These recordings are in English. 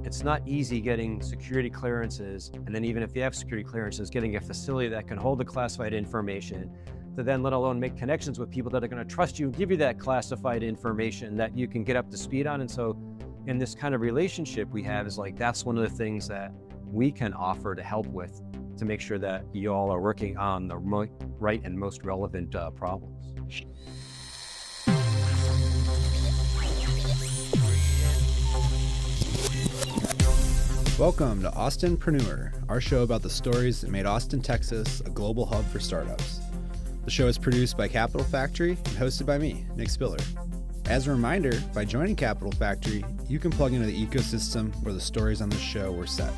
it's not easy getting security clearances. And then even if you have security clearances, getting a facility that can hold the classified information to then let alone make connections with people that are going to trust you and give you that classified information that you can get up to speed on. And so in this kind of relationship we have is like, that's one of the things that we can offer to help with, to make sure that you all are working on the right and most relevant problems. Welcome to Austinpreneur, our show about the stories that made Austin, Texas a global hub for startups. The show is produced by Capital Factory and hosted by me, Nick Spiller. As a reminder, by joining Capital Factory, you can plug into the ecosystem where the stories on this show were set.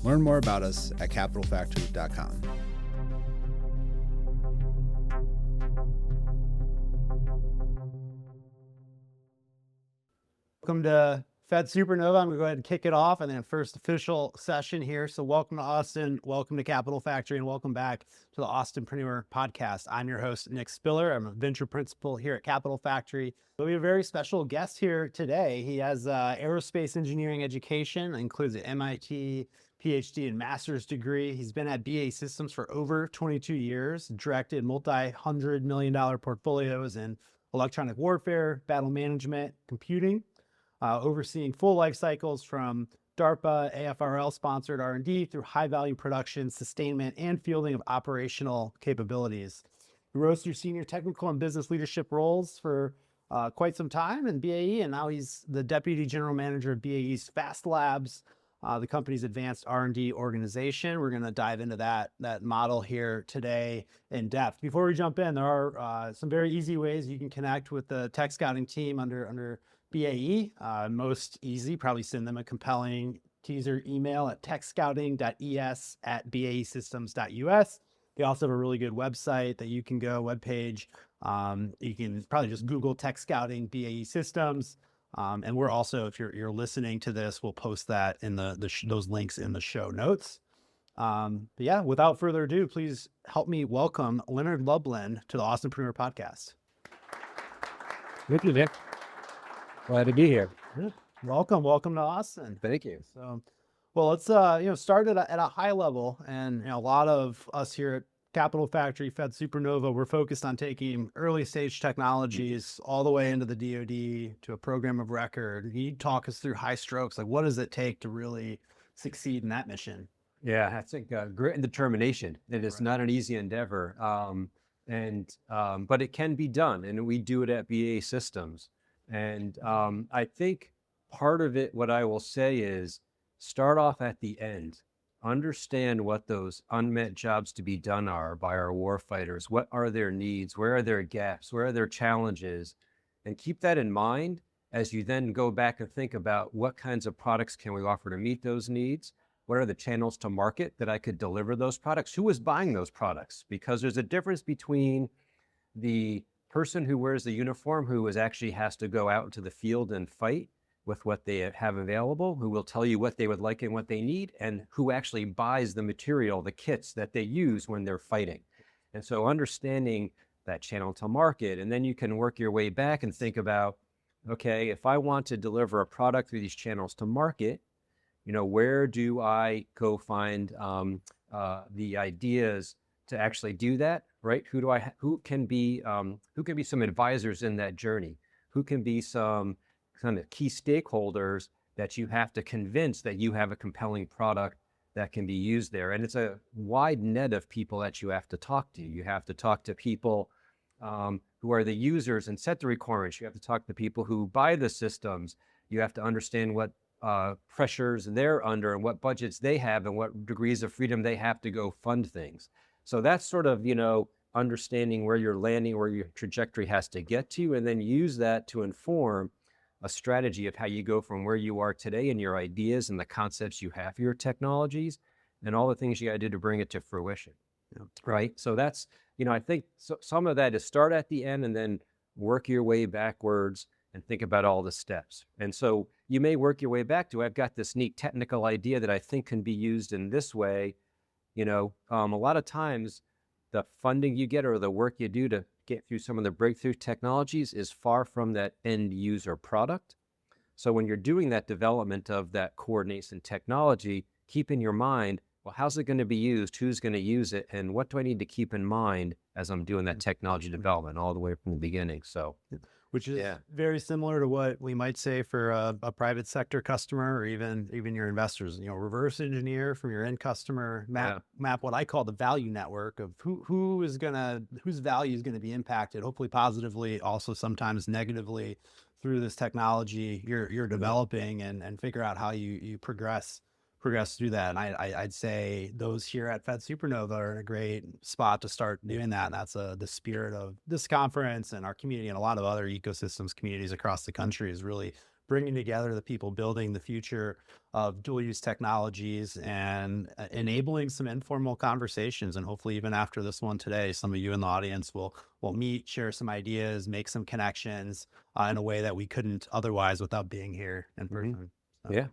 Learn more about us at capitalfactory.com. Welcome to Fed Supernova. I'm going to go ahead and kick it off and then first official session here. So welcome to Austin, welcome to Capital Factory, and welcome back to the Austinpreneur podcast. I'm your host, Nick Spiller. I'm a venture principal here at Capital Factory. We have a very special guest here today. He has aerospace engineering education, includes an MIT PhD and master's degree. He's been at BAE Systems for over 22 years, directed multi-$100 million portfolios in electronic warfare, battle management, computing, overseeing full life cycles from DARPA, AFRL-sponsored R&D through high-value production, sustainment, and fielding of operational capabilities. He rose through senior technical and business leadership roles for quite some time in BAE, and now he's the Deputy General Manager of BAE's Fast Labs, the company's advanced R&D organization. We're going to dive into that model here today in depth. Before we jump in, there are some very easy ways you can connect with the tech scouting team under BAE. Most easy, probably send them a compelling teaser email at techscouting.es@baesystems.us. They also have a really good website that you can go, webpage. You can probably just Google Tech Scouting BAE Systems. And we're also, if you're listening to this, we'll post that in those links in the show notes. But yeah, without further ado, please help me welcome Leonard Lublin to the Austinpreneur podcast. Thank you, Nick. Glad to be here. Welcome to Austin. Thank you. So, well, let's start at a high level, and a lot of us here at Capital Factory, Fed Supernova, we're focused on taking early stage technologies all the way into the DoD to a program of record. Can you talk us through high strokes? Like, what does it take to really succeed in that mission? Yeah, I think grit and determination. It is not an easy endeavor, but it can be done, and we do it at BAE Systems. And I think part of it, what I will say is, start off at the end. Understand what those unmet jobs to be done are by our warfighters. What are their needs? Where are their gaps? Where are their challenges? And keep that in mind as you then go back and think about what kinds of products can we offer to meet those needs? What are the channels to market that I could deliver those products? Who is buying those products? Because there's a difference between the person who wears the uniform, who actually has to go out into the field and fight with what they have available, who will tell you what they would like and what they need, and who actually buys the material, the kits that they use when they're fighting. And so understanding that channel to market, and then you can work your way back and think about, okay, if I want to deliver a product through these channels to market, where do I go find the ideas to actually do that, right? Who can be some advisors in that journey? Who can be some kind of key stakeholders that you have to convince that you have a compelling product that can be used there? And it's a wide net of people that you have to talk to. You have to talk to people who are the users and set the requirements. You have to talk to people who buy the systems. You have to understand what pressures they're under and what budgets they have and what degrees of freedom they have to go fund things. So that's sort of, understanding where you're landing, where your trajectory has to get to, and then use that to inform a strategy of how you go from where you are today and your ideas and the concepts you have for your technologies and all the things you got to do to bring it to fruition. Right? So that's, I think some of that is start at the end and then work your way backwards and think about all the steps. And so you may work your way back to, I've got this neat technical idea that I think can be used in this way. A lot of times the funding you get or the work you do to get through some of the breakthrough technologies is far from that end user product. So when you're doing that development of that core nascent technology, keep in your mind, well, how's it going to be used? Who's going to use it? And what do I need to keep in mind as I'm doing that technology development all the way from the beginning? So, which is yeah. very similar to what we might say for a private sector customer, or even your investors. Reverse engineer from your end customer, map what I call the value network of whose value is gonna be impacted, hopefully positively, also sometimes negatively, through this technology you're developing, and figure out how you progress through that. And I'd say those here at Fed Supernova are in a great spot to start doing that. And that's the spirit of this conference and our community, and a lot of other ecosystems communities across the country, is really bringing together the people building the future of dual use technologies, and enabling some informal conversations. And hopefully even after this one today, some of you in the audience will meet, share some ideas, make some connections in a way that we couldn't otherwise without being here in person. So. Yeah.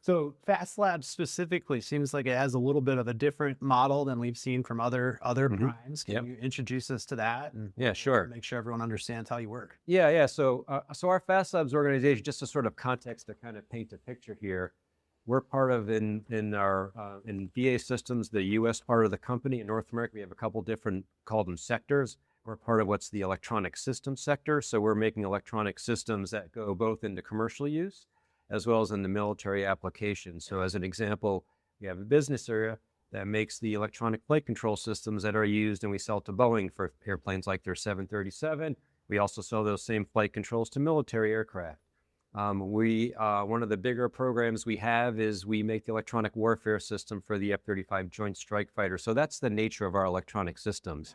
So Fast Labs specifically seems like it has a little bit of a different model than we've seen from other primes. Can you introduce us to that? And Yeah, sure. make sure everyone understands how you work. Yeah. So our Fast Labs organization, just a sort of context to kind of paint a picture here, we're part of in BAE Systems, the U.S. part of the company. In North America, we have a couple different, call them sectors. We're part of what's the electronic systems sector. So we're making electronic systems that go both into commercial use as well as in the military application. So as an example, we have a business area that makes the electronic flight control systems that are used, and we sell to Boeing for airplanes like their 737. We also sell those same flight controls to military aircraft. One of the bigger programs we have is we make the electronic warfare system for the F-35 Joint Strike Fighter. So that's the nature of our electronic systems.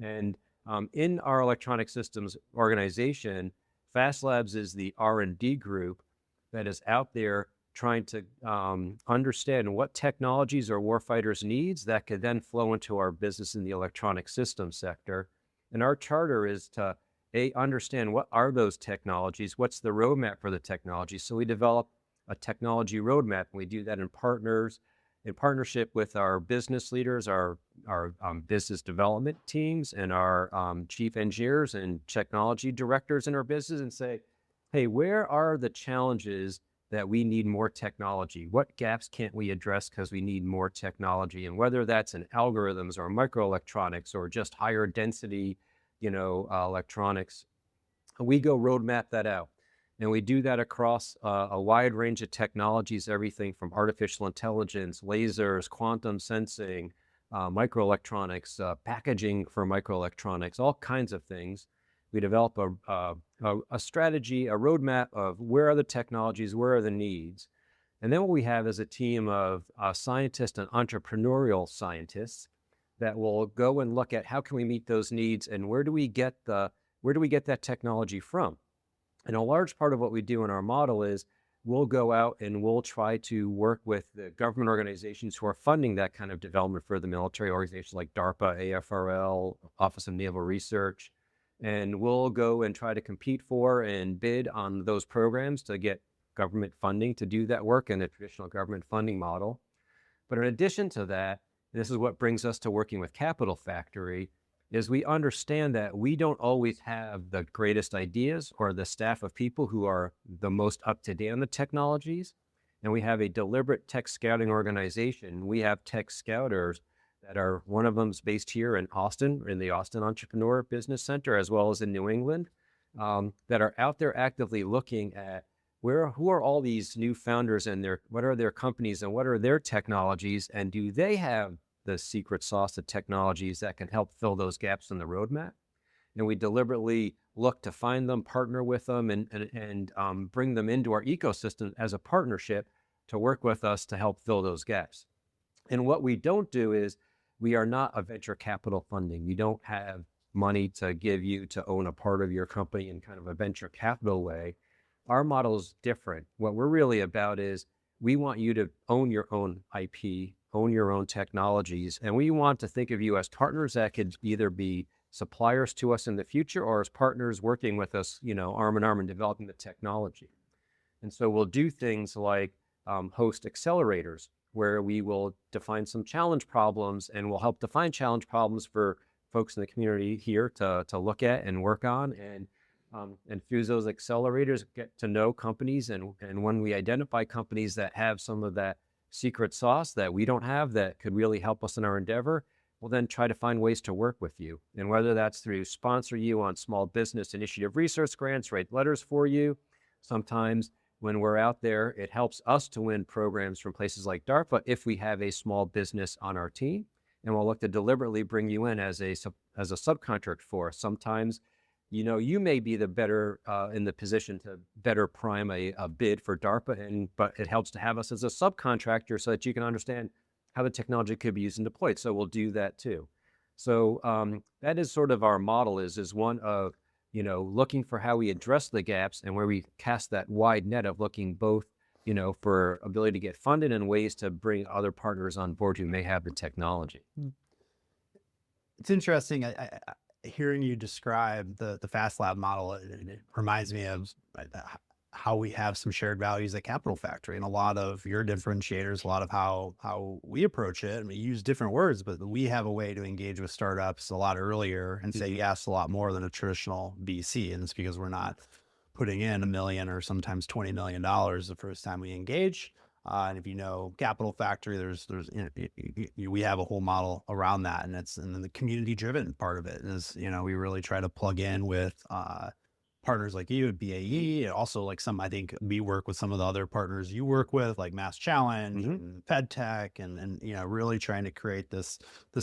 And in our electronic systems organization, Fast Labs is the R&D group that is out there trying to understand what technologies our warfighters needs that could then flow into our business in the electronic systems sector. And our charter is to understand what are those technologies, what's the roadmap for the technology. So we develop a technology roadmap, and we do that in partnership with our business leaders, our business development teams, and our chief engineers and technology directors in our business, and say, hey, where are the challenges that we need more technology? What gaps can't we address because we need more technology? And whether that's in algorithms or microelectronics or just higher density, electronics, we go roadmap that out. And we do that across a wide range of technologies, everything from artificial intelligence, lasers, quantum sensing, microelectronics, packaging for microelectronics, all kinds of things. We develop a strategy, a roadmap of where are the technologies, where are the needs. And then what we have is a team of scientists and entrepreneurial scientists that will go and look at how can we meet those needs, and where do we get that technology from? And a large part of what we do in our model is we'll go out and we'll try to work with the government organizations who are funding that kind of development for the military organizations like DARPA, AFRL, Office of Naval Research. And we'll go and try to compete for and bid on those programs to get government funding to do that work in a traditional government funding model. But in addition to that, this is what brings us to working with Capital Factory, is we understand that we don't always have the greatest ideas or the staff of people who are the most up to date on the technologies. And we have a deliberate tech scouting organization. We have tech scouters that are, one of them's based here in Austin, in the Austin Entrepreneur Business Center, as well as in New England, that are out there actively looking at who are all these new founders and what are their companies and what are their technologies, and do they have the secret sauce of technologies that can help fill those gaps in the roadmap? And we deliberately look to find them, partner with them, and bring them into our ecosystem as a partnership to work with us to help fill those gaps. And what we don't do is, we are not a venture capital funding. You don't have money to give you to own a part of your company in kind of a venture capital way. Our model is different. What we're really about is we want you to own your own IP, own your own technologies, and we want to think of you as partners that could either be suppliers to us in the future or as partners working with us, arm in arm in developing the technology. And so we'll do things like host accelerators, where we will define some challenge problems, and we'll help define challenge problems for folks in the community here to look at and work on. And and through those accelerators, get to know companies. And when we identify companies that have some of that secret sauce that we don't have that could really help us in our endeavor, we'll then try to find ways to work with you. And whether that's through sponsor you on small business initiative research grants, write letters for you. Sometimes when we're out there, it helps us to win programs from places like DARPA if we have a small business on our team. And we'll look to deliberately bring you in as a subcontract for us. Sometimes, you may be the better in the position to better prime a bid for DARPA, but it helps to have us as a subcontractor so that you can understand how the technology could be used and deployed. So we'll do that too. So that is sort of our model is one of, looking for how we address the gaps and where we cast that wide net of looking both, for ability to get funded and ways to bring other partners on board who may have the technology. It's interesting. I hearing you describe the Fast Lab model, it reminds me of how we have some shared values at Capital Factory, and a lot of your differentiators, a lot of how we approach it. And we use different words, but we have a way to engage with startups a lot earlier and say yes a lot more than a traditional VC. And it's because we're not putting in $1 million or sometimes $20 million the first time we engage. And if you know Capital Factory, we have a whole model around that, and then the community driven part of it is, we really try to plug in with partners like you at BAE, and also I think we work with some of the other partners you work with, like Mass Challenge and FedTech, and really trying to create this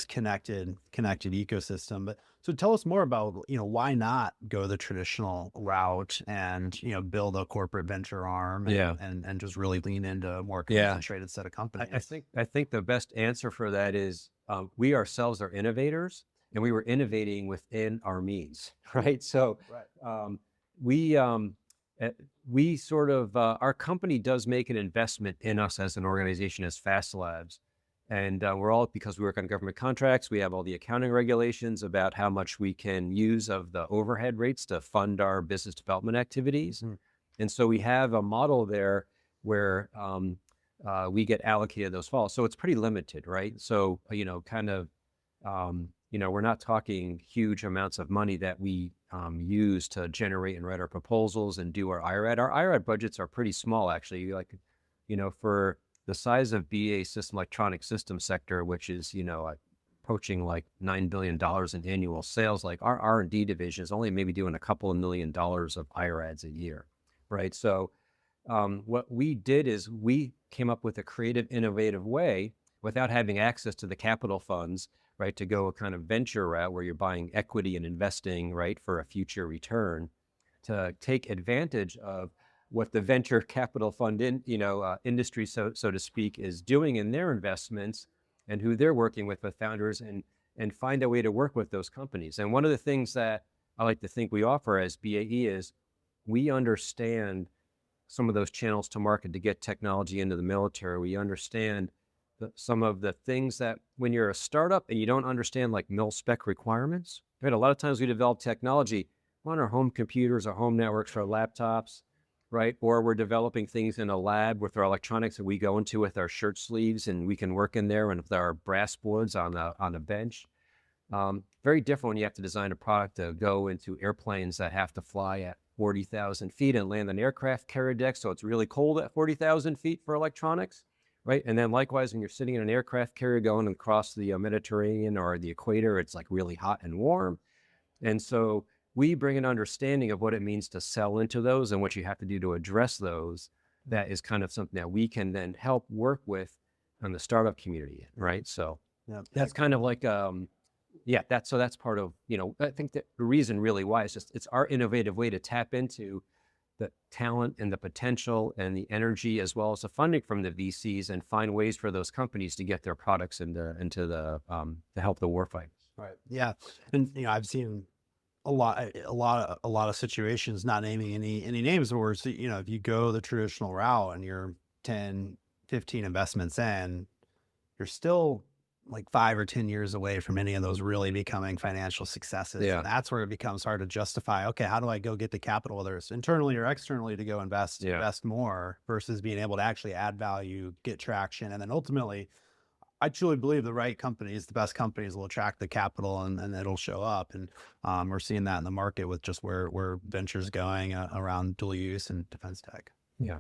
connected ecosystem. But so tell us more about, why not go the traditional route and, build a corporate venture arm and just really lean into a more concentrated set of companies. I think the best answer for that is we ourselves are innovators, and we were innovating within our means, right? So we sort of, our company does make an investment in us as an organization, as Fast Labs. And because we work on government contracts, we have all the accounting regulations about how much we can use of the overhead rates to fund our business development activities. And so we have a model there where we get allocated those falls. So it's pretty limited, right? So, we're not talking huge amounts of money that we use to generate and write our proposals and do our IRAD. Our IRAD budgets are pretty small, actually. For the size of BAE System Electronic System sector, which is, approaching like $9 billion in annual sales, like our R&D division is only maybe doing a couple of $1 million of IRADs a year, right? So what we did is we came up with a creative, innovative way without having access to the capital funds, right, to go a kind of venture route where you're buying equity and investing, right, for a future return, to take advantage of what the venture capital fund industry, so to speak, is doing in their investments and who they're working with founders, and find a way to work with those companies. And one of the things that I like to think we offer as BAE is we understand some of those channels to market to get technology into the military. We understand some of the things that when you're a startup and you don't understand like mil spec requirements, right? A lot of times we develop technology on our home computers, our home networks, our laptops, right? Or we're developing things in a lab with our electronics that we go into with our shirt sleeves, and we can work in there and with our brass boards on a bench. Very different when you have to design a product to go into airplanes that have to fly at 40,000 feet and land on aircraft carrier deck. So it's really cold at 40,000 feet for electronics, right? And then likewise, when you're sitting in an aircraft carrier going across the Mediterranean or the equator, it's like really hot and warm. And so we bring an understanding of what it means to sell into those and what you have to do to address those. That is kind of something that we can then help work with on the startup community, right? So that's kind of like, that's part of, I think that the reason really why it's our innovative way to tap into the talent and the potential and the energy, as well as the funding from the VCs, and find ways for those companies to get their products into the to help the warfight. Right. Yeah. And I've seen a lot of situations, not naming any names, where if you go the traditional route and you're 10, 15 investments in, you're still like 5 or 10 years away from any of those really becoming financial successes. Yeah. And that's where it becomes hard to justify, okay, how do I go get the capital, whether it's internally or externally, to go invest more, versus being able to actually add value, get traction. And then ultimately, I truly believe the right companies, the best companies will attract the capital and it'll show up. And we're seeing that in the market with just where venture's going around dual use and defense tech. Yeah.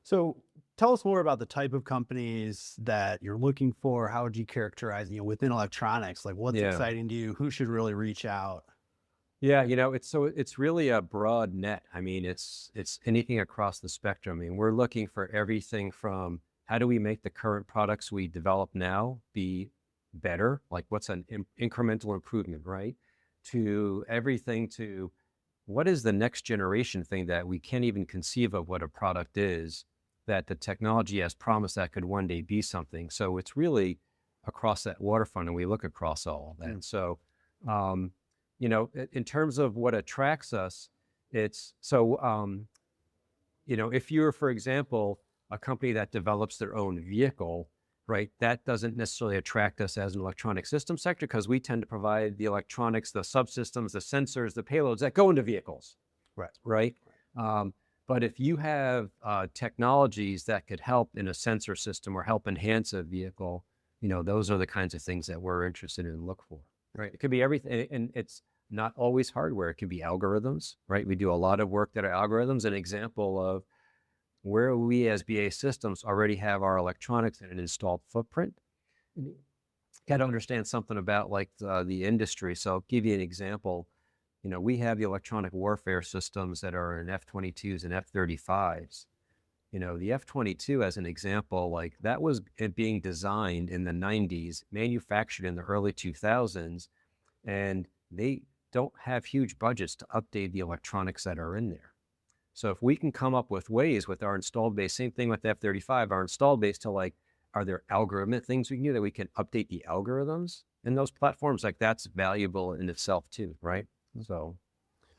So tell us more about the type of companies that you're looking for. How would you characterize, within electronics, like what's Yeah. exciting to you? Who should really reach out? Yeah, it's really a broad net. I mean, it's anything across the spectrum. I mean, we're looking for everything from how do we make the current products we develop now be better? Like what's an incremental improvement, right? To everything to what is the next generation thing that we can't even conceive of what a product is, that the technology has promised that could one day be something. So it's really across that waterfront, and we look across all of that. So, in terms of what attracts us, it's so, if you're, for example, a company that develops their own vehicle, right, that doesn't necessarily attract us as an electronic system sector because we tend to provide the electronics, the subsystems, the sensors, the payloads that go into vehicles. Right. But if you have technologies that could help in a sensor system or help enhance a vehicle, those are the kinds of things that we're interested in and look for. Right. It could be everything. And it's not always hardware. It can be algorithms, right? We do a lot of work that are algorithms. An example of where we as BAE Systems already have our electronics in an installed footprint. You got to understand something about like the industry. So I'll give you an example. We have the electronic warfare systems that are in F-22s and F-35s. The F-22 as an example, like that was being designed in the 90s, manufactured in the early 2000s, and they don't have huge budgets to update the electronics that are in there. So if we can come up with ways with our installed base, same thing with F-35, our installed base to like, are there algorithmic things we can do that we can update the algorithms in those platforms? Like that's valuable in itself too, right? So,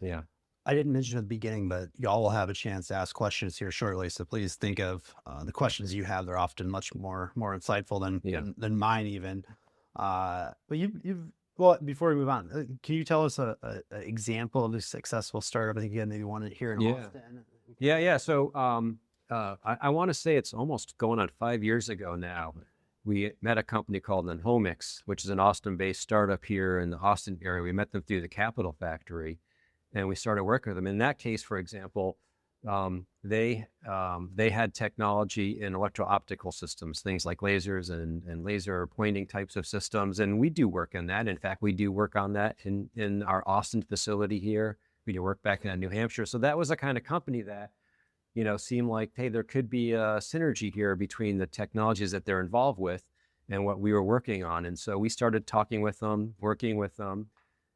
yeah. I didn't mention at the beginning, but y'all will have a chance to ask questions here shortly. So please think of the questions you have. They're often much more insightful than mine even. But well, before we move on, can you tell us an example of a successful startup? I think again, maybe one here in Austin. Yeah. So I want to say it's almost going on 5 years ago now. We met a company called Nahomics, which is an Austin-based startup here in the Austin area. We met them through the Capital Factory, and we started working with them. In that case, for example, they had technology in electro-optical systems, things like lasers and laser pointing types of systems, and we do work on that. In fact, we do work on that in our Austin facility here. We do work back in New Hampshire. So that was a kind of company that seemed like, hey, there could be a synergy here between the technologies that they're involved with and what we were working on. And so we started talking with them, working with them,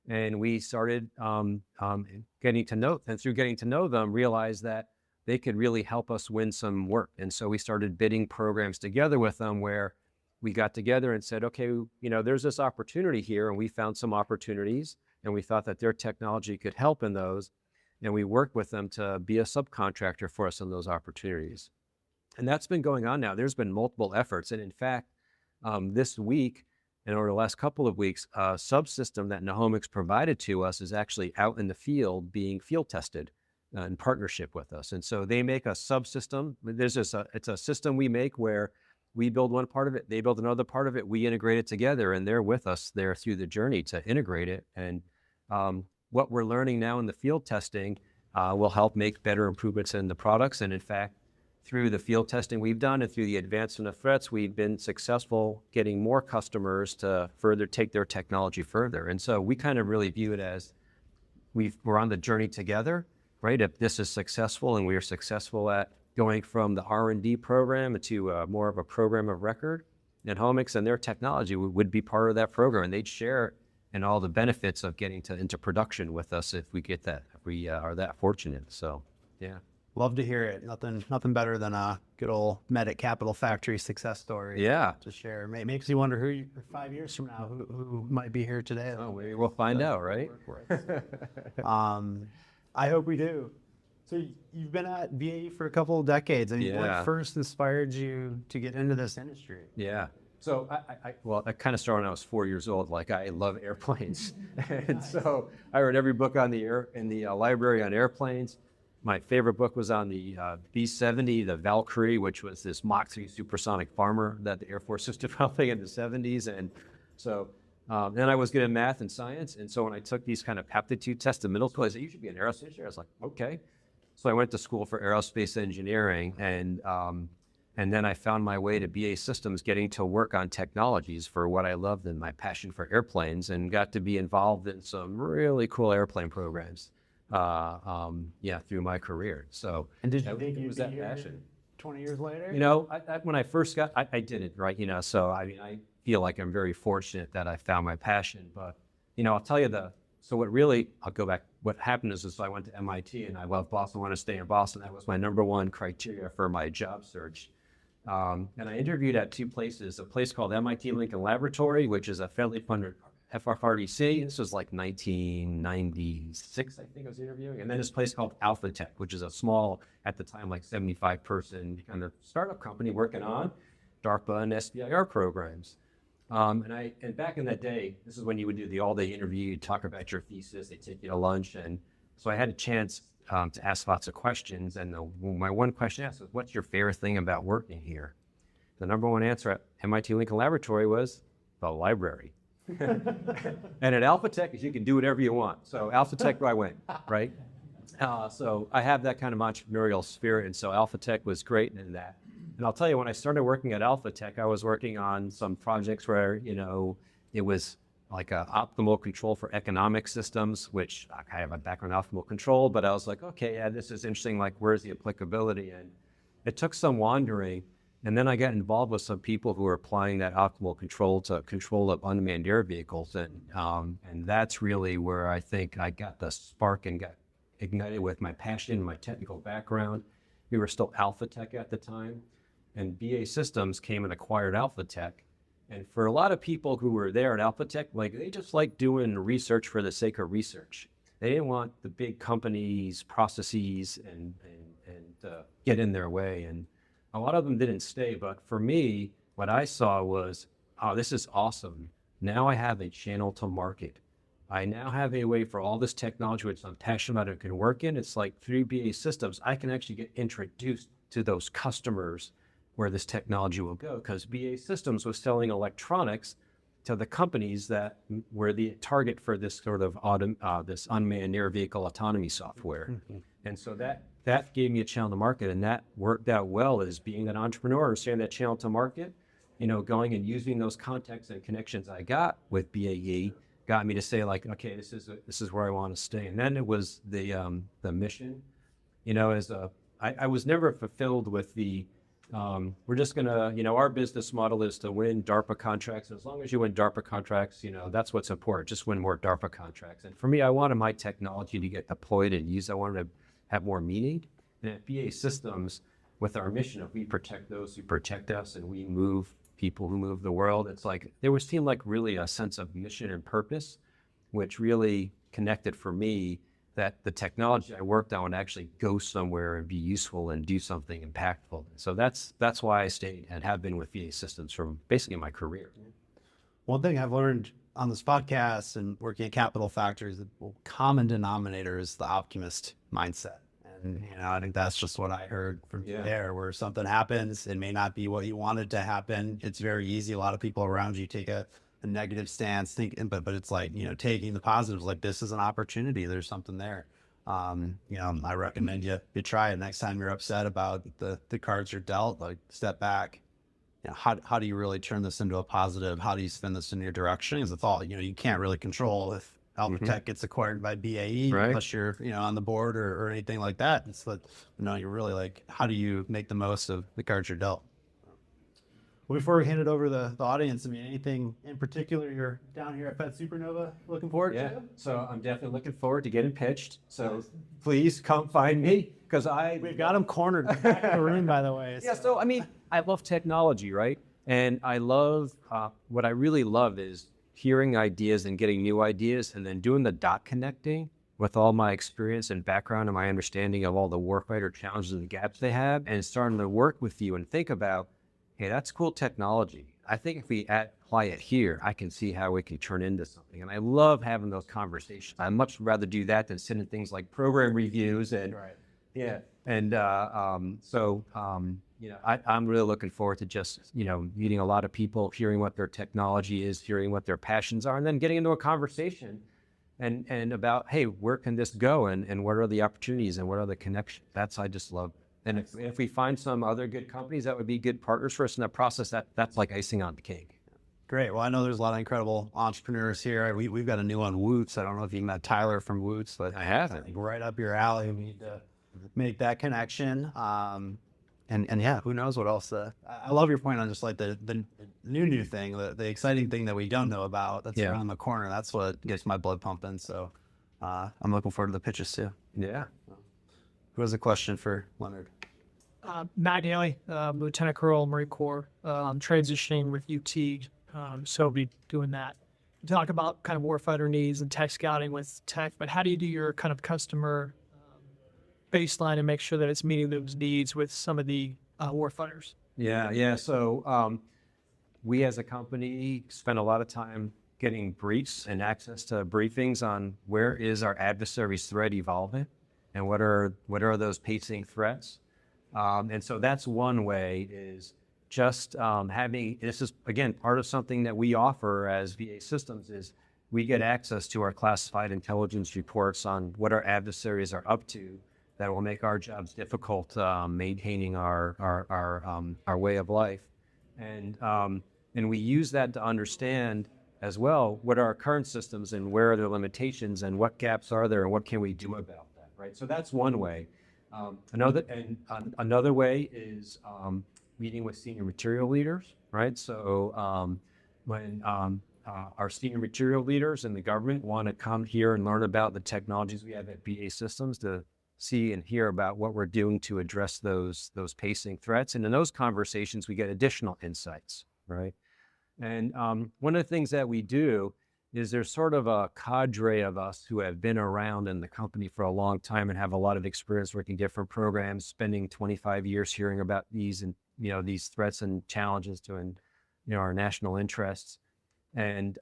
and we started getting to know them, realized that they could really help us win some work. And so we started bidding programs together with them where we got together and said, okay, there's this opportunity here, and we found some opportunities, and we thought that their technology could help in those. And we worked with them to be a subcontractor for us in those opportunities. And that's been going on now. There's been multiple efforts. And in fact, this week and over the last couple of weeks, a subsystem that Nahomics provided to us is actually out in the field being field tested in partnership with us. And so they make a subsystem. It's a system we make where we build one part of it, they build another part of it, we integrate it together, and they're with us there through the journey to integrate it. And what we're learning now in the field testing will help make better improvements in the products. And in fact, through the field testing we've done and through the advancement of threats, we've been successful getting more customers to further take their technology further. And so we kind of really view it as we're on the journey together, right? If this is successful and we are successful at going from the R&D program to more of a program of record, Nahomics and their technology would be part of that program, and they'd share and all the benefits of getting into production with us if we get that, if we are that fortunate. So, yeah. Love to hear it. Nothing better than a good old Medic Capital Factory success story. Yeah. To share. It makes you wonder 5 years from now, who might be here today. Oh, maybe we'll find out, right? I hope we do. So you've been at BAE for a couple of decades. I mean, what first inspired you to get into this industry? Yeah. So I kind of started when I was 4 years old. Like I love airplanes, and so I read every book on in the library on airplanes. my favorite book was on the B-70, the Valkyrie, which was this Mach 3 supersonic bomber that the Air Force was developing in the 70s. And so then I was good at math and science. And so when I took these kind of aptitude tests in middle school, I said, you should be an aerospace engineer. I was like, okay. So I went to school for aerospace engineering, and then I found my way to BAE Systems, getting to work on technologies for what I loved and my passion for airplanes, and got to be involved in some really cool airplane programs, through my career. So And did you think it you'd was be that here passion? 20 years later? You know, when I first got, I did it, right? You know, so I mean, I feel like I'm very fortunate that I found my passion. But, you know, I'll tell you I'll go back. What happened is I went to MIT, and I love Boston, I want to stay in Boston. That was my number one criteria for my job search. And I interviewed at two places, a place called MIT Lincoln Laboratory, which is a federally funded FRDC. This was like 1996, I think I was interviewing. And then this place called Alpha Tech, which is a small, at the time, like 75 person kind of startup company working on DARPA and SBIR programs. And back in that day, this is when you would do the all-day interview, you'd talk about your thesis, they take you to lunch. And so I had a chance to ask lots of questions. And my one question I asked was, what's your favorite thing about working here? The number one answer at MIT Lincoln Laboratory was the library. And at Alpha Tech, you can do whatever you want. So Alpha Tech, I went, right? So I have that kind of entrepreneurial spirit. And so Alpha Tech was great in that. And I'll tell you, when I started working at Alpha Tech, I was working on some projects where, you know, it was like a optimal control for economic systems, which I have a background in optimal control, but I was like, okay, yeah, this is interesting. Like, where's the applicability? And it took some wandering. And then I got involved with some people who were applying that optimal control to control of unmanned air vehicles. And that's really where I think I got the spark and got ignited with my passion, my technical background. We were still Alpha Tech at the time. And BAE Systems came and acquired Alpha Tech. And for a lot of people who were there at Alpha Tech, like, they just liked doing research for the sake of research. They didn't want the big companies' processes and get in their way. And a lot of them didn't stay. But for me, what I saw was, oh, this is awesome. Now I have a channel to market. I now have a way for all this technology, which I'm passionate about, and can work in. It's like through BAE Systems, I can actually get introduced to those customers where this technology will go, because BAE Systems was selling electronics to the companies that were the target for this sort of this unmanned air vehicle autonomy software. Mm-hmm. And so that gave me a channel to market, and that worked out well as being an entrepreneur, understanding that channel to market, you know, going and using those contacts and connections I got with BAE got me to say, like, okay, this is where I want to stay. And then it was the mission, you know, I was never fulfilled with we're just gonna, you know, our business model is to win DARPA contracts. As long as you win DARPA contracts, you know, that's what's important. Just win more DARPA contracts. And for me, I wanted my technology to get deployed and used. I wanted to have more meaning. And at BAE Systems, with our mission of we protect those who protect us and we move people who move the world, it's like there seemed like really a sense of mission and purpose, which really connected for me, that the technology I worked on would actually go somewhere and be useful and do something impactful. So that's why I stayed and have been with BAE Systems from basically my career. One thing I've learned on this podcast and working at Capital Factory is the common denominator is the optimist mindset. And, you know, I think that's just what I heard from you there, where something happens, it may not be what you wanted to happen. It's very easy. A lot of people around you take a negative stance, but it's like, you know, taking the positives, like, this is an opportunity. There's something there. You know, I recommend you try it. Next time you're upset about the cards you're dealt, like, step back. You know, how do you really turn this into a positive? How do you spin this in your direction? As a thought, you know, you can't really control if Alpha Tech gets acquired by BAE, right, unless you're, you know, on the board or anything like that. It's like, you know, you're really like, how do you make the most of the cards you're dealt? Well, before we hand it over to the audience, I mean, anything in particular you're down here at Fed Supernova looking forward to? So I'm definitely looking forward to getting pitched. So please come find me, because we've got them cornered back in the room, by the way. Yeah, so I mean, I love technology, right? And I love, what I really love is hearing ideas and getting new ideas, and then doing the dot connecting with all my experience and background and my understanding of all the warfighter challenges and gaps they have, and starting to work with you and think about, hey, that's cool technology. I think if we apply it here, I can see how it can turn into something. And I love having those conversations. I'd much rather do that than sending things like program reviews and Yeah. And I'm really looking forward to just, meeting a lot of people, hearing what their technology is, hearing what their passions are, and then getting into a conversation and about, hey, where can this go, and what are the opportunities and what are the connections? I just love. And if we find some other good companies that would be good partners for us in that process, that's like icing on the cake. Great. Well, I know there's a lot of incredible entrepreneurs here. We've got a new one, Woots. I don't know if you met Tyler from Woots, but I haven't. right up your alley. We need to make that connection. And yeah, who knows what else? I love your point on just like the new thing, the exciting thing that we don't know about that's around the corner. That's what gets my blood pumping. So I'm looking forward to the pitches too. Yeah. Who has a question for Leonard? Matt Daly, Lieutenant Colonel, Marine Corps, transitioning with UT. So we'll be doing that. Talk about kind of warfighter needs and tech scouting with tech, but how do you do your kind of customer baseline and make sure that it's meeting those needs with some of the warfighters? Yeah. So we as a company spend a lot of time getting briefs and access to briefings on where is our adversary's threat evolving and what are those pacing threats. And so that's one way is just having, this is again, part of something that we offer as BAE Systems is we get access to our classified intelligence reports on what our adversaries are up to that will make our jobs difficult, maintaining our way of life. And we use that to understand as well what are our current systems and where are their limitations and what gaps are there and what can we do about that, right? So that's one way. Another way is meeting with senior material leaders, right? So when our senior material leaders in the government want to come here and learn about the technologies we have at BAE Systems to see and hear about what we're doing to address those pacing threats. And in those conversations, we get additional insights, right? And one of the things that we do is there's sort of a cadre of us who have been around in the company for a long time and have a lot of experience working different programs, spending 25 years hearing about these and these threats and challenges to our national interests. And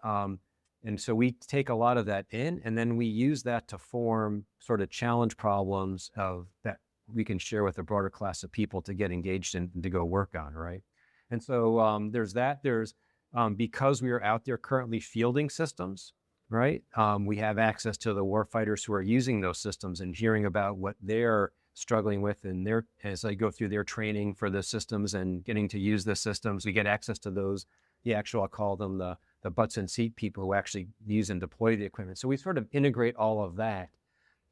so we take a lot of that in, and then we use that to form sort of challenge problems that we can share with a broader class of people to get engaged in and to go work on, right? And so there's that. There's because we are out there currently fielding systems, right? We have access to the warfighters who are using those systems and hearing about what they're struggling with and as they go through their training for the systems and getting to use the systems. We get access to those, I'll call them the butts and seat people who actually use and deploy the equipment. So we sort of integrate all of that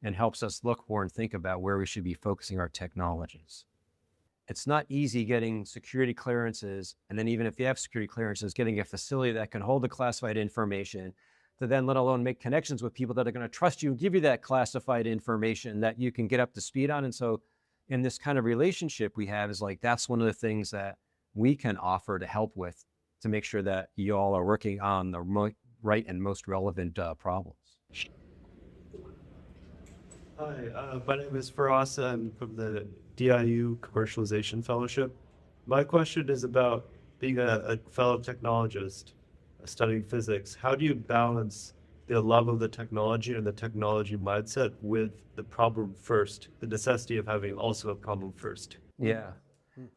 and helps us look for and think about where we should be focusing our technologies. It's not easy getting security clearances, and then even if you have security clearances, getting a facility that can hold the classified information to then let alone make connections with people that are going to trust you and give you that classified information that you can get up to speed on. And so in this kind of relationship we have is like, that's one of the things that we can offer to help with, to make sure that you all are working on the right and most relevant problems. Hi, my name is Faraz. I'm from the DIU Commercialization Fellowship. My question is about being a fellow technologist studying physics. How do you balance the love of the technology and the technology mindset with the problem first, the necessity of having also a problem first? Yeah,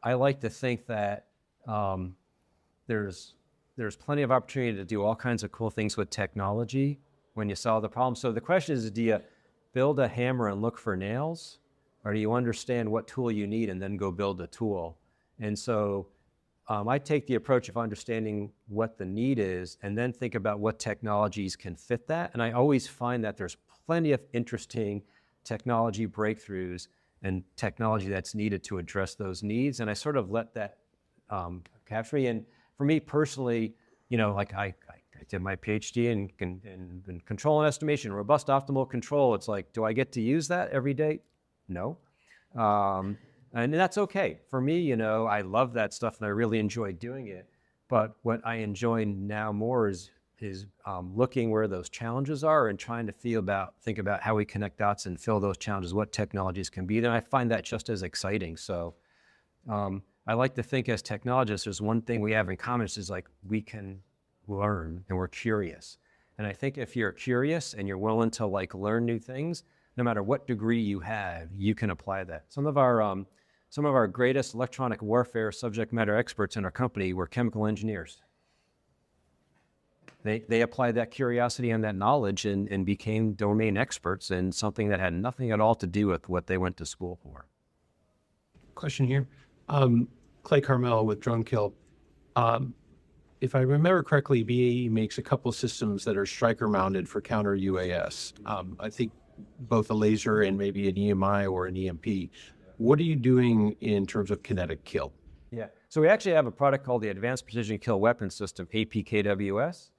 I like to think that there's plenty of opportunity to do all kinds of cool things with technology when you solve the problem. So the question is, do you build a hammer and look for nails, or do you understand what tool you need and then go build a tool? And so I take the approach of understanding what the need is and then think about what technologies can fit that. And I always find that there's plenty of interesting technology breakthroughs and technology that's needed to address those needs. And I sort of let that capture me. And for me personally, like I did my PhD in control and estimation, robust optimal control. It's like, do I get to use that every day? No. And that's okay. For me, I love that stuff and I really enjoy doing it. But what I enjoy now more is looking where those challenges are and trying to think about how we connect dots and fill those challenges, what technologies can be. Then I find that just as exciting. So I like to think as technologists, there's one thing we have in common is like we can learn and we're curious. And I think if you're curious and you're willing to learn new things, no matter what degree you have, you can apply that. Some of our greatest electronic warfare subject matter experts in our company were chemical engineers. They applied that curiosity and that knowledge and became domain experts in something that had nothing at all to do with what they went to school for. Question here. Clay Carmel with Drone Kill. If I remember correctly, BAE makes a couple systems that are striker mounted for counter UAS. I think both a laser and maybe an EMI or an EMP. What are you doing in terms of kinetic kill? Yeah, so we actually have a product called the Advanced Precision Kill Weapon System, APKWS,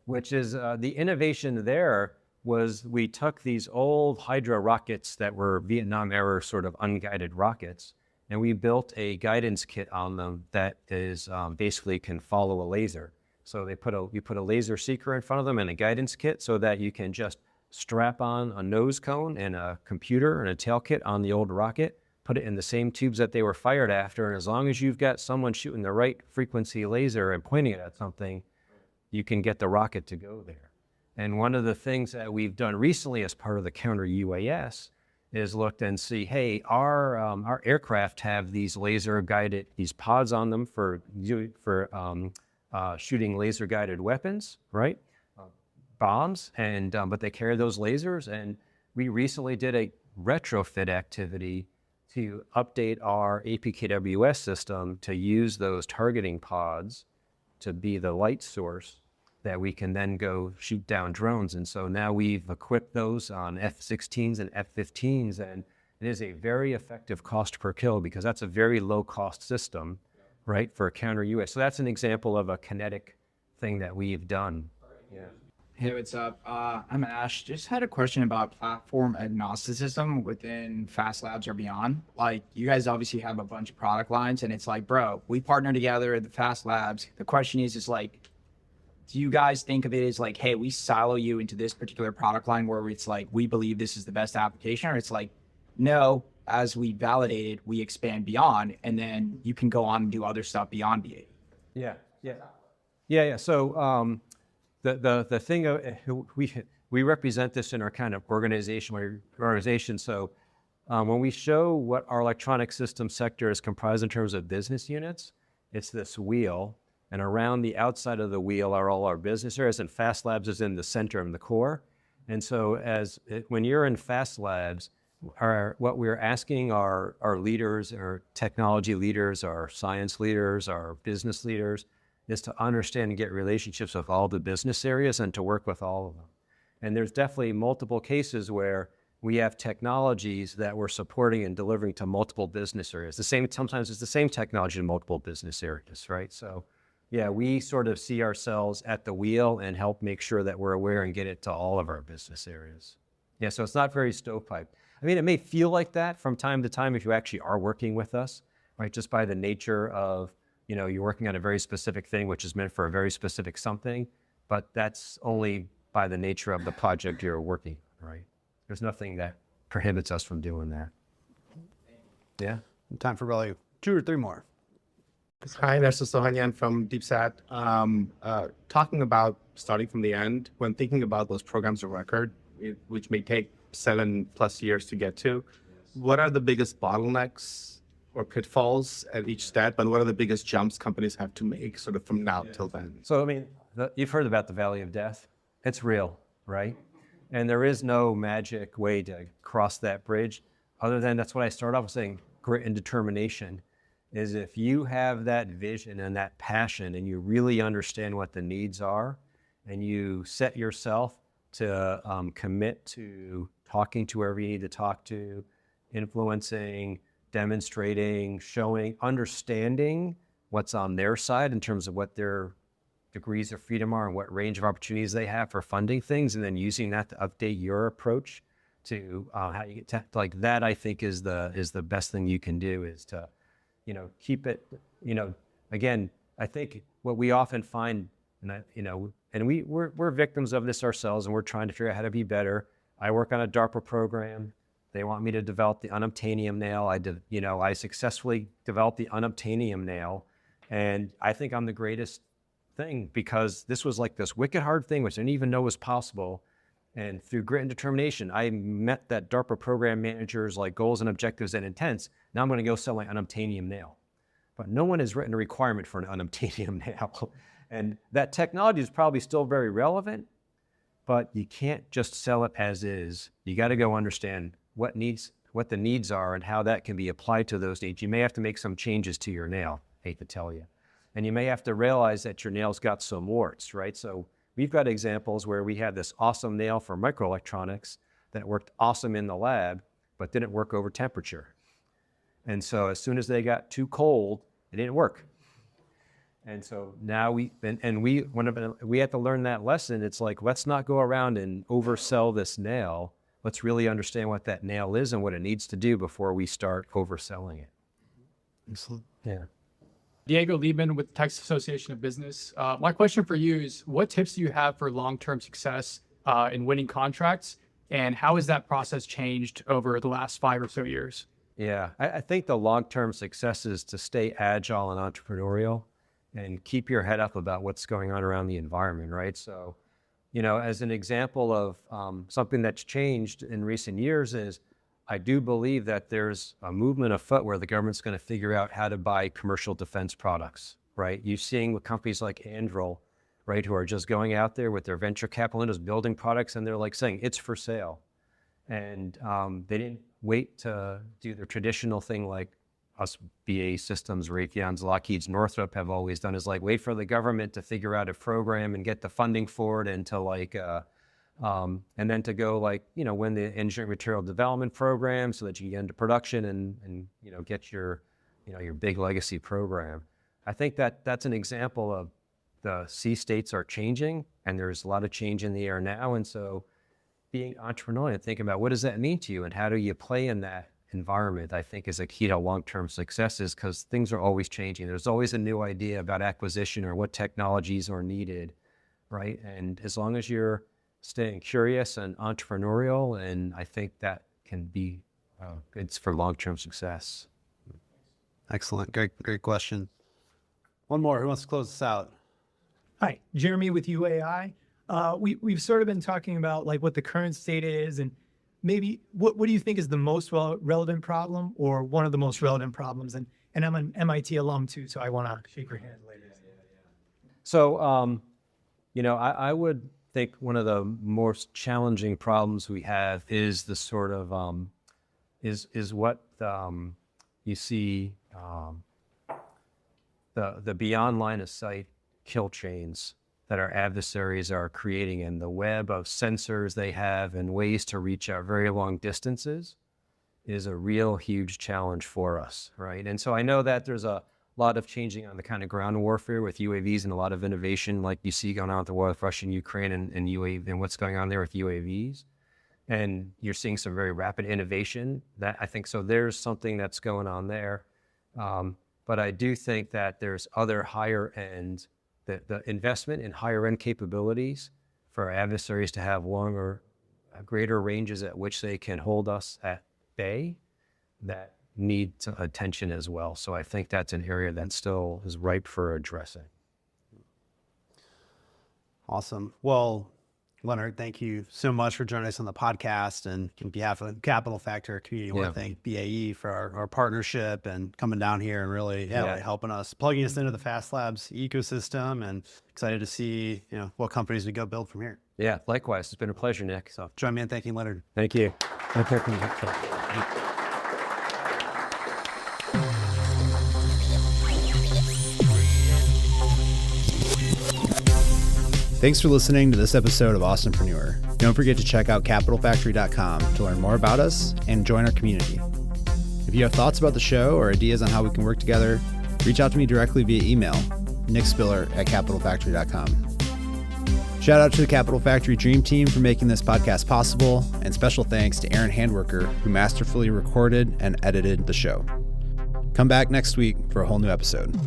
which is the innovation there was we took these old Hydra rockets that were Vietnam era sort of unguided rockets, and we built a guidance kit on them that is basically can follow a laser. So you put a laser seeker in front of them and a guidance kit so that you can just strap on a nose cone and a computer and a tail kit on the old rocket, put it in the same tubes that they were fired after, and as long as you've got someone shooting the right frequency laser and pointing it at something, you can get the rocket to go there. And one of the things that we've done recently as part of the counter UAS is looked and see, hey, our aircraft have these laser guided, these pods on them for shooting laser guided weapons, right? Bombs, and but they carry those lasers. And we recently did a retrofit activity to update our APKWS system to use those targeting pods to be the light source that we can then go shoot down drones. And so now we've equipped those on F-16s and F-15s, and it is a very effective cost per kill because that's a very low cost system, right, for a counter UAS. So that's an example of a kinetic thing that we've done. Yeah. Hey, what's up? I'm Ash. Just had a question about platform agnosticism within Fast Labs or beyond. Like, you guys obviously have a bunch of product lines, and it's like, bro, we partner together at the Fast Labs. The question is like, do you guys think of it as like, hey, we silo you into this particular product line where it's like, we believe this is the best application? Or it's like, no, as we validate it, we expand beyond, and then you can go on and do other stuff beyond BAE. Yeah. So the thing we represent this in our kind of organization. So when we show what our electronic system sector is comprised in terms of business units, it's this wheel, and around the outside of the wheel are all our business areas, and Fast Labs is in the center and the core. And so when you're in Fast Labs, what we're asking our leaders, our technology leaders, our science leaders, our business leaders, is to understand and get relationships with all the business areas and to work with all of them. And there's definitely multiple cases where we have technologies that we're supporting and delivering to multiple business areas. Sometimes it's the same technology in multiple business areas, right? So yeah, we sort of see ourselves at the wheel and help make sure that we're aware and get it to all of our business areas. Yeah, so it's not very stovepipe. I mean, it may feel like that from time to time if you actually are working with us, right? Just by the nature of, you're working on a very specific thing, which is meant for a very specific something, but that's only by the nature of the project you're working on, right? There's nothing that prohibits us from doing that. Yeah. Time for probably 2 or 3 more. Hi, Nestor Sohanyan from DeepSat. Talking about starting from the end, when thinking about those programs of record, which may take 7+ years to get to, what are the biggest bottlenecks or pitfalls at each step, and what are the biggest jumps companies have to make sort of from now till then? So, I mean, you've heard about the Valley of Death. It's real, right? And there is no magic way to cross that bridge other than that's what I started off with saying, grit and determination. Is if you have that vision and that passion and you really understand what the needs are and you set yourself to commit to talking to whoever you need to talk to, influencing, demonstrating, showing, understanding what's on their side in terms of what their degrees of freedom are and what range of opportunities they have for funding things, and then using that to update your approach to how you get like that, I think is the best thing you can do is to keep it, again, I think what we often find, and we're victims of this ourselves, and we're trying to figure out how to be better. I work on a DARPA program. They want me to develop the unobtainium nail. I successfully developed the unobtainium nail, and I think I'm the greatest thing because this was like this wicked hard thing, which I didn't even know was possible. And through grit and determination, I met that DARPA program manager's like goals and objectives and intents. Now I'm going to go sell my unobtainium nail. But no one has written a requirement for an unobtainium nail. And that technology is probably still very relevant, but you can't just sell it as is. You got to go understand what the needs are and how that can be applied to those needs. You may have to make some changes to your nail, hate to tell you. And you may have to realize that your nail's got some warts, right? So we've got examples where we had this awesome nail for microelectronics that worked awesome in the lab, but didn't work over temperature. And so as soon as they got too cold, it didn't work. And so now we had to learn that lesson. It's like, let's not go around and oversell this nail. Let's really understand what that nail is and what it needs to do before we start overselling it. Excellent. Yeah. Diego Liebman with the Texas Association of Business. My question for you is, what tips do you have for long-term success in winning contracts, and how has that process changed over the last 5 or so years? Yeah, I think the long-term success is to stay agile and entrepreneurial and keep your head up about what's going on around the environment, right? So, as an example of something that's changed in recent years is I do believe that there's a movement afoot where the government's going to figure out how to buy commercial defense products, right? You're seeing with companies like Anduril, right, who are just going out there with their venture capital and building products, and they're like saying it's for sale. And they didn't wait to do their traditional thing like us BAE Systems, Raytheon's, Lockheed's, Northrop have always done, is like wait for the government to figure out a program and get the funding for it, and to and then to go win the engineering material development program so that you can get into production and get your big legacy program. I think that's an example of the sea states are changing, and there's a lot of change in the air now. And so being entrepreneurial and thinking about what does that mean to you and how do you play in that environment, I think is a key to long-term successes, because things are always changing. There's always a new idea about acquisition or what technologies are needed, right? And as long as you're staying curious and entrepreneurial, and I think that can be good for long-term success. Excellent. Great question. One more. Who wants to close this out? Hi, Jeremy with UAI. We've sort of been talking about like what the current state is, and maybe what do you think is the most relevant problem, or one of the most relevant problems? And I'm an MIT alum too, so I want to shake your hand later. So, I would think one of the most challenging problems we have is the sort of is what you see the beyond line of sight kill chains that our adversaries are creating, and the web of sensors they have and ways to reach out very long distances is a real huge challenge for us, right? And so I know that there's a lot of changing on the kind of ground warfare with UAVs and a lot of innovation like you see going on with the war with Russia and Ukraine and UAV and what's going on there with UAVs. And you're seeing some very rapid innovation that I think, so there's something that's going on there. But I do think that there's other higher end, the investment in higher end capabilities for our adversaries to have longer, greater ranges at which they can hold us at bay that need attention as well. So I think that's an area that still is ripe for addressing. Awesome. Well, Leonard, thank you so much for joining us on the podcast, and on behalf of Capital Factor community, I want to thank BAE for our partnership and coming down here and really helping us, plugging us into the Fast Labs ecosystem, and excited to see what companies we go build from here. Yeah, likewise. It's been a pleasure, Nick. So join me in thanking Leonard. Thank you. Thanks for listening to this episode of Austinpreneur. Don't forget to check out capitalfactory.com to learn more about us and join our community. If you have thoughts about the show or ideas on how we can work together, reach out to me directly via email, nickspiller@capitalfactory.com. Shout out to the Capital Factory Dream Team for making this podcast possible, and special thanks to Aaron Handworker, who masterfully recorded and edited the show. Come back next week for a whole new episode.